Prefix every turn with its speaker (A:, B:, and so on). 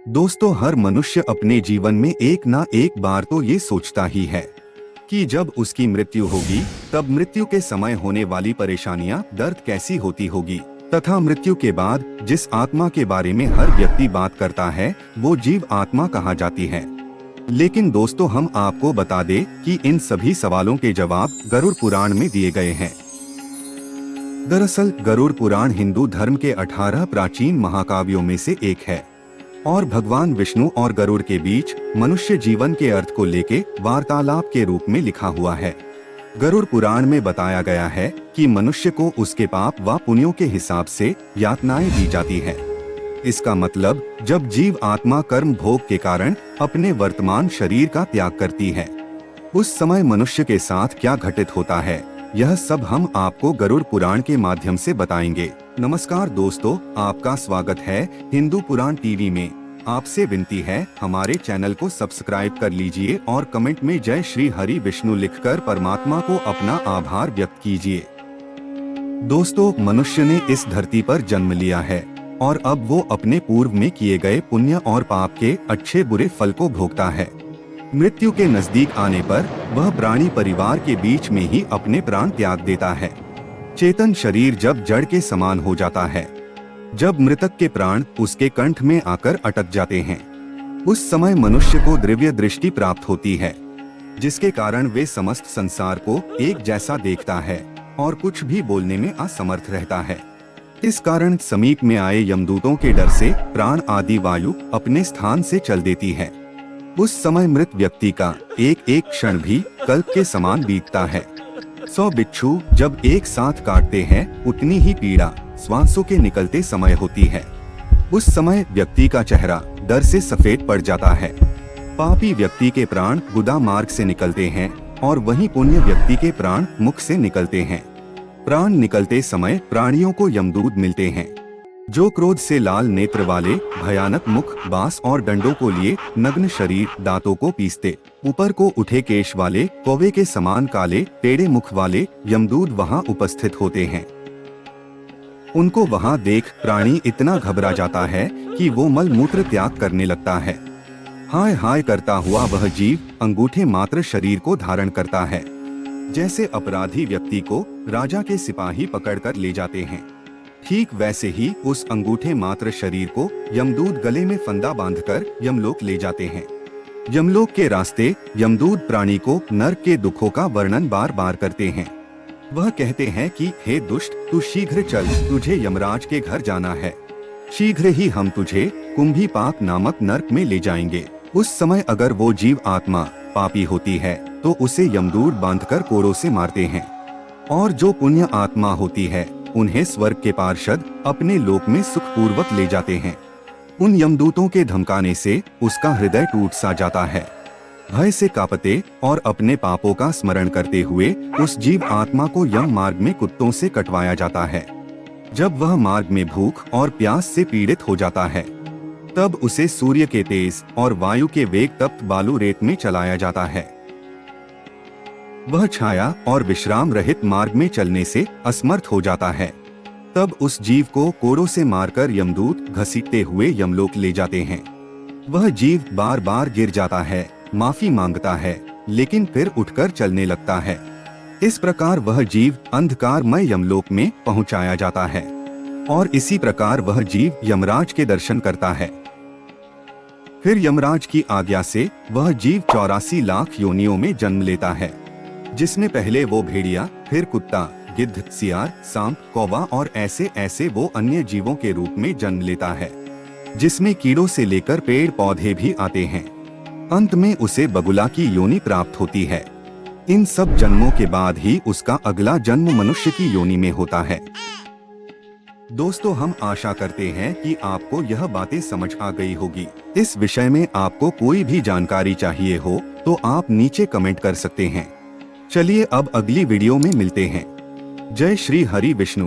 A: दोस्तों, हर मनुष्य अपने जीवन में एक ना एक बार तो ये सोचता ही है कि जब उसकी मृत्यु होगी तब मृत्यु के समय होने वाली परेशानियां, दर्द कैसी होती होगी तथा मृत्यु के बाद जिस आत्मा के बारे में हर व्यक्ति बात करता है वो जीव आत्मा कहा जाती है। लेकिन दोस्तों, हम आपको बता दें कि इन सभी सवालों के जवाब गरुड़ पुराण में दिए गए हैं। दरअसल गरुड़ पुराण हिंदू धर्म के 18 प्राचीन महाकाव्यों में से एक है और भगवान विष्णु और गरुड़ के बीच मनुष्य जीवन के अर्थ को लेके वार्तालाप के रूप में लिखा हुआ है। गरुड़ पुराण में बताया गया है कि मनुष्य को उसके पाप व पुण्यों के हिसाब से यातनाएं दी जाती है। इसका मतलब जब जीव आत्मा कर्म भोग के कारण अपने वर्तमान शरीर का त्याग करती है, उस समय मनुष्य के साथ क्या घटित होता है, यह सब हम आपको गरुड़ पुराण के माध्यम से बताएंगे। नमस्कार दोस्तों, आपका स्वागत है हिंदू पुराण टीवी में। आपसे विनती है, हमारे चैनल को सब्सक्राइब कर लीजिए और कमेंट में जय श्री हरि विष्णु लिखकर परमात्मा को अपना आभार व्यक्त कीजिए। दोस्तों, मनुष्य ने इस धरती पर जन्म लिया है और अब वो अपने पूर्व में किए गए पुण्य और पाप के अच्छे बुरे फल को भोगता है। मृत्यु के नजदीक आने पर वह प्राणी परिवार के बीच में ही अपने प्राण त्याग देता है। चेतन शरीर जब जड़ के समान हो जाता है, जब मृतक के प्राण उसके कंठ में आकर अटक जाते हैं, उस समय मनुष्य को दिव्य दृष्टि प्राप्त होती है, जिसके कारण वे समस्त संसार को एक जैसा देखता है और कुछ भी बोलने में असमर्थ रहता है। इस कारण समीप में आए यमदूतों के डर से प्राण आदि वायु अपने स्थान से चल देती है। उस समय मृत व्यक्ति का एक एक क्षण भी कल्प के समान बीतता है। 100 बिच्छू जब एक साथ काटते हैं, उतनी ही पीड़ा श्वासों के निकलते समय होती है। उस समय व्यक्ति का चेहरा डर से सफेद पड़ जाता है। पापी व्यक्ति के प्राण गुदा मार्ग से निकलते हैं और वहीं पुण्य व्यक्ति के प्राण मुख से निकलते हैं। प्राण निकलते समय प्राणियों को यमदूत मिलते हैं, जो क्रोध से लाल नेत्र वाले, भयानक मुख, बांस और डंडों को लिए, नग्न शरीर, दांतों को पीसते, ऊपर को उठे केश वाले, कौवे के समान काले टेढ़े मुख वाले यमदूत वहां उपस्थित होते हैं। उनको वहां देख प्राणी इतना घबरा जाता है कि वो मल मूत्र त्याग करने लगता है। हाय हाय करता हुआ वह जीव अंगूठे मात्र शरीर को धारण करता है। जैसे अपराधी व्यक्ति को राजा के सिपाही पकड़कर ले जाते हैं, ठीक वैसे ही उस अंगूठे मात्र शरीर को यमदूत गले में फंदा बांधकर यमलोक ले जाते हैं। यमलोक के रास्ते यमदूत प्राणी को नरक के दुखों का वर्णन बार बार करते हैं। वह कहते हैं कि हे दुष्ट, तू शीघ्र चल, तुझे यमराज के घर जाना है। शीघ्र ही हम तुझे कुंभीपाक नामक नरक में ले जाएंगे। उस समय अगर वो जीव आत्मा पापी होती है तो उसे यमदूत बांधकर कोड़ों से मारते हैं, और जो पुण्य आत्मा होती है उन्हें स्वर्ग के पार्षद अपने लोक में सुखपूर्वक ले जाते हैं। उन यमदूतों के धमकाने से उसका हृदय टूट सा जाता है। भय से कांपते और अपने पापों का स्मरण करते हुए उस जीव आत्मा को यम मार्ग में कुत्तों से कटवाया जाता है। जब वह मार्ग में भूख और प्यास से पीड़ित हो जाता है, तब उसे सूर्य के तेज और वायु के वेग तप्त बालू रेत में चलाया जाता है। वह छाया और विश्राम रहित मार्ग में चलने से असमर्थ हो जाता है। तब उस जीव को कोड़ों से मारकर यमदूत घसीटते हुए यमलोक ले जाते हैं। वह जीव बार बार गिर जाता है, माफी मांगता है, लेकिन फिर उठकर चलने लगता है। इस प्रकार वह जीव अंधकारमय यमलोक में पहुंचाया जाता है और इसी प्रकार वह जीव यमराज के दर्शन करता है। फिर यमराज की आज्ञा से वह जीव 84 लाख योनियों में जन्म लेता है, जिसमें पहले वो भेड़िया, फिर कुत्ता, गिद्ध, सियार, सांप, कौवा और ऐसे ऐसे वो अन्य जीवों के रूप में जन्म लेता है, जिसमें कीड़ों से लेकर पेड़ पौधे भी आते हैं। अंत में उसे बगुला की योनि प्राप्त होती है। इन सब जन्मों के बाद ही उसका अगला जन्म मनुष्य की योनि में होता है। दोस्तों, हम आशा करते हैं कि आपको यह बातें समझ आ गई होगी। इस विषय में आपको कोई भी जानकारी चाहिए हो तो आप नीचे कमेंट कर सकते हैं। चलिए अब अगली वीडियो में मिलते हैं। जय श्री हरि विष्णु।